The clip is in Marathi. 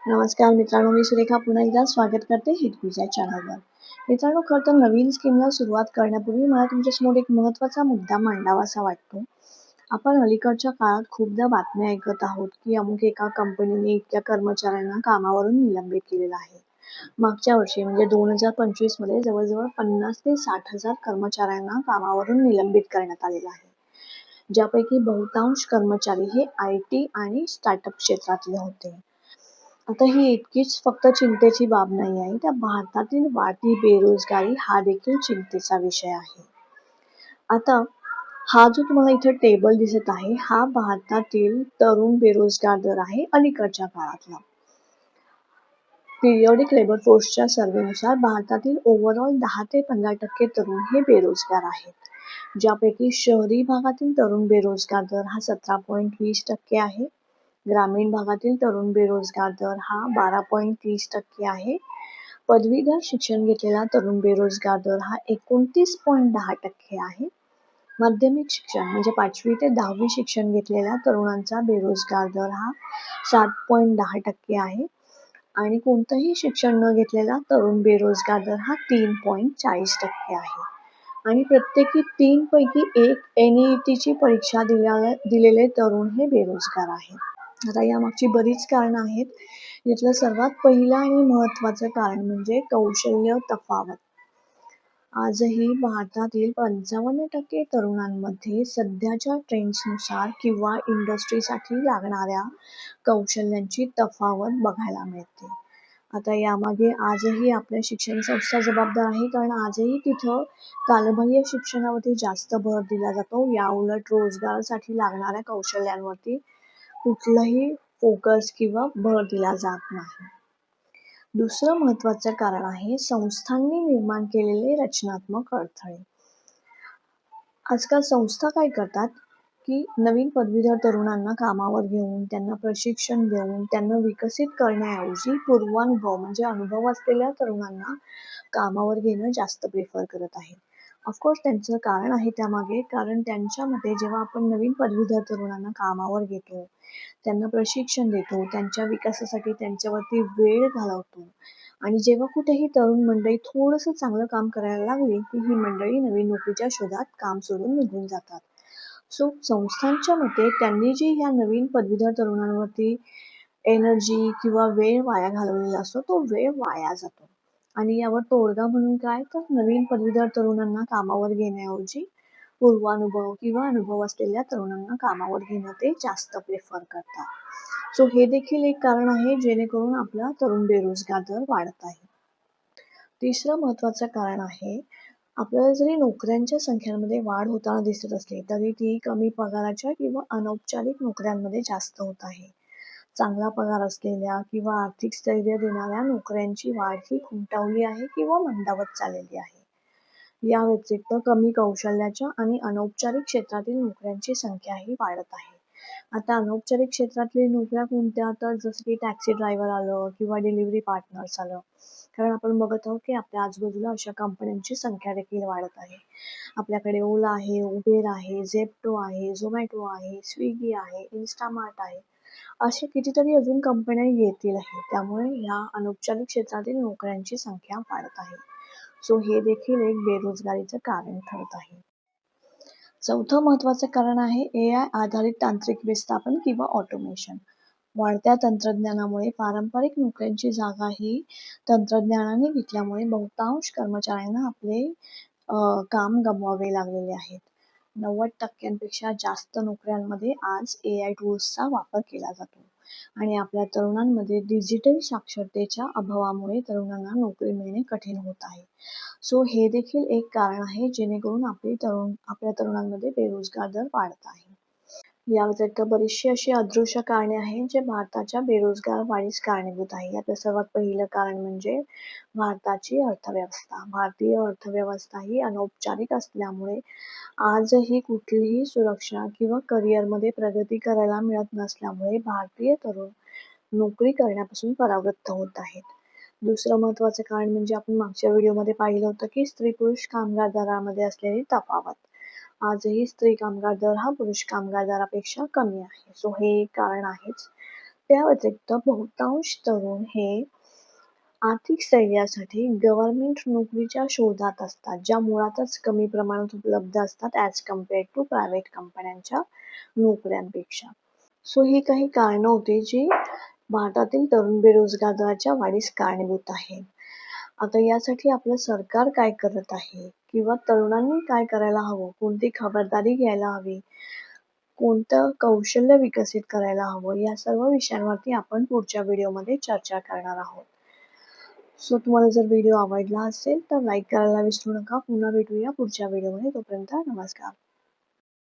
नमस्कार मित्रांनो, मी सुरेखा पुन्हा एकदा स्वागत करते हितगुज या चॅनलवर. मित्रांनो, खरं तर नवीन स्कीमला सुरुवात करण्यापूर्वी मला तुमच्यासमोर एक महत्त्वाचा मुद्दा मांडावासा वाटतो. आपण अलीकडच्या काळात खूपदा बातम्या ऐकत आहोत की अमुक एका कंपनीने इतक्या कर्मचाऱ्यांना कामावरून निलंबित केलेलं आहे. मागच्या वर्षी म्हणजे 2025 मध्ये जवळजवळ 50 ते 60,000 कर्मचाऱ्यांना कामावरून निलंबित करण्यात आलेलं आहे. ज्यापैकी बहुतांश कर्मचारी हे IT आणि स्टार्टअप क्षेत्रातले होते. आता ही इतकीच फक्त चिंतेची बाब नाही आहे, तर भारतातील वाढती बेरोजगारी हा देखील चिंतेचा विषय आहे. आता हा जो तुम्हाला इथे टेबल दिसत आहे, हा भारतातील तरुण बेरोजगार दर आहे अलीकडच्या काळातला. पिरियॉडिक लेबर फोर्सच्या सर्व्हेनुसार भारतातील ओव्हरऑल 10 ते 15% तरुण हे बेरोजगार आहेत. ज्यापैकी शहरी भागातील तरुण बेरोजगार दर हा 17.20% आहे. ग्रामीण भागातील तरुण बेरोजगार दर हा 12.30% आहे. पदवीधर शिक्षण घेतलेला तरुण बेरोजगार दर हा 29.10% आहे. माध्यमिक शिक्षण म्हणजे 5वी ते 10वी शिक्षण घेतलेल्या तरुणांचा बेरोजगार दर हा 7.10% आहे. आणि कोणतंही शिक्षण न घेतलेला तरुण बेरोजगार दर हा 3.40% आहे. आणि प्रत्येकी 3 पैकी 1 NEETची परीक्षा दिलेले तरुण हे बेरोजगार आहेत. आता यामागची बरीच कारणं आहेत. यातलं सर्वात पहिलं आणि महत्त्वाचं कारण म्हणजे कौशल्य तफावत. आजही भारतातील 55% तरुणांमध्ये सध्याच्या ट्रेंड्सनुसार किंवा इंडस्ट्रीसाठी लागणाऱ्या कौशल्यांची तफावत बघायला मिळते. आता यामागे आजही आपल्या शिक्षण संस्था जबाबदार आहे, कारण आजही तिथं कालबाह्य शिक्षणावरती जास्त भर दिला जातो. याउलट रोजगारासाठी लागणाऱ्या कौशल्यांवरती कुठलंही फोकस किंवा भर दिला जात नाही. दुसरं महत्त्वाचं कारण आहे संस्थांनी निर्माण केलेले रचनात्मक अडथळे. आजकाल संस्था काय करतात की नवीन पदवीधर तरुणांना कामावर घेऊन त्यांना प्रशिक्षण देऊन त्यांना विकसित करण्याऐवजी पूर्वानुभव म्हणजे अनुभव असलेल्या तरुणांना कामावर घेणं जास्त प्रेफर करत आहेत. ऑफकोर्स त्यांचं कारण आहे त्यामागे, कारण त्यांच्या मते जेव्हा आपण नवीन पदवीधर तरुणांना कामावर घेतो, त्यांना प्रशिक्षण देतो, त्यांच्या विकासासाठी त्यांच्यावरती वेळ घालवतो आणि जेव्हा कुठेही तरुण मंडळी थोडंसं चांगलं काम करायला लागली की ही मंडळी नवीन नोकरीच्या शोधात काम सोडून निघून जातात. सो संस्थांच्या मते त्यांनी जी ह्या नवीन पदवीधर तरुणांवरती एनर्जी किंवा वेळ वाया घालवलेला असतो, तो वेळ वाया जातो. आणि यावर तोडगा म्हणून काय, तर नवीन पदवीधर तरुणांना कामावर घेण्याऐवजी पूर्वानुभव किंवा अनुभव असलेल्या तरुणांना कामावर घेणं ते जास्त प्रेफर करतात. सो हे देखील एक कारण आहे जेणेकरून आपला तरुण बेरोजगार दर वाढत आहे. तिसरं महत्त्वाचं कारण आहे, आपल्याला जरी नोकऱ्यांच्या संख्यांमध्ये वाढ होताना दिसत असली तरी ती कमी पगाराच्या किंवा अनौपचारिक नोकऱ्यांमध्ये जास्त होत आहे. चांगला पगार असलेल्या किंवा आर्थिक स्थैर्य देणाऱ्या नोकऱ्यांची वाढ ही खुंटावली आहे किंवा मंदावत चाललेली आहे. या व्यतिरिक्त कमी कौशल्याच्या आणि अनौपचारिक क्षेत्रातील नोकऱ्यांची संख्याही वाढत आहे. आता अनौपचारिक क्षेत्रातली नोकऱ्या कोणत्या, तर जसं की टॅक्सी ड्रायव्हर आलं किंवा डिलिव्हरी पार्टनर्स आलं. कारण आपण बघत आहोत की आपल्या आजूबाजूला अशा कंपन्यांची संख्या देखील वाढत आहे. आपल्याकडे ओला आहे, उबेर आहे, झेप्टो आहे, झोमॅटो आहे, स्विगी आहे, इन्स्टामार्ट आहे. असे कितीतरी अजून कंपन्या येतील आहे. त्यामुळे ह्या अनौपचारिक क्षेत्रातील नोकऱ्यांची संख्या वाढत आहे. सो हे देखील एक बेरोजगारीचं कारण ठरत आहे. चौथं महत्त्वाचं कारण आहे AI आधारित तांत्रिक विस्थापन किंवा ऑटोमेशन. वाढत्या तंत्रज्ञानामुळे पारंपरिक नोकऱ्यांची जागा ही तंत्रज्ञानाने घेतल्यामुळे बहुतांश कर्मचाऱ्यांना आपले काम गमवावे लागलेले आहेत. 90% जास्त नोकऱ्यांमध्ये आज AI टूल्सचा वापर केला जातो आणि आपल्या तरुणांमध्ये डिजिटल साक्षरतेच्या अभावामुळे तरुणांना नोकरी मिळणे कठीण होत आहे. सो हे देखील एक कारण आहे जेणेकरून आपल्या तरुणांमध्ये बेरोजगार दर वाढत आहे. या व्यतिरिक्त बरीचशी अशी अदृश्य कारणे आहेत जे भारताच्या बेरोजगार वाढीस कारणीभूत आहे. यातलं सर्वात पहिलं कारण म्हणजे भारताची अर्थव्यवस्था. भारतीय अर्थव्यवस्था ही अनौपचारिक असल्यामुळे आजही कुठलीही सुरक्षा किंवा करिअरमध्ये प्रगती करायला मिळत नसल्यामुळे भारतीय तरुण नोकरी करण्यापासून परावृत्त होत आहेत. दुसरं महत्त्वाचं कारण म्हणजे आपण मागच्या व्हिडिओमध्ये पाहिलं होतं की स्त्री-पुरुष कामगार दरामध्ये असलेली तफावत. आजही स्त्री कामगार दर हा पुरुष कामगार दरापेक्षा कमी आहे. सो हे एक कारण आहेच. त्या व्यतिरिक्त बहुतांश तरुण हे आर्थिक स्थैर्यासाठी गव्हर्नमेंट नोकरीच्या शोधात असतात, ज्या मुळातच कमी प्रमाणात उपलब्ध असतात ॲज कम्पेअर्ड टू प्रायव्हेट कंपन्यांच्या नोकऱ्यांपेक्षा. सो ही काही कारणं होती जी भारतातील तरुण बेरोजगार दराच्या वाढीस कारणीभूत आहेत. आता यासाठी आपलं सरकार काय करत आहे किंवा तरुणांनी काय करायला हवं, कोणती खबरदारी घ्यायला हवी, कोणतं कौशल्य विकसित करायला हवं, या सर्व विषयांवरती आपण पुढच्या व्हिडिओमध्ये चर्चा करणार आहोत. सो तुम्हाला जर व्हिडिओ आवडला असेल तर लाईक करायला विसरू नका. पुन्हा भेटूया पुढच्या व्हिडिओमध्ये. तोपर्यंत नमस्कार.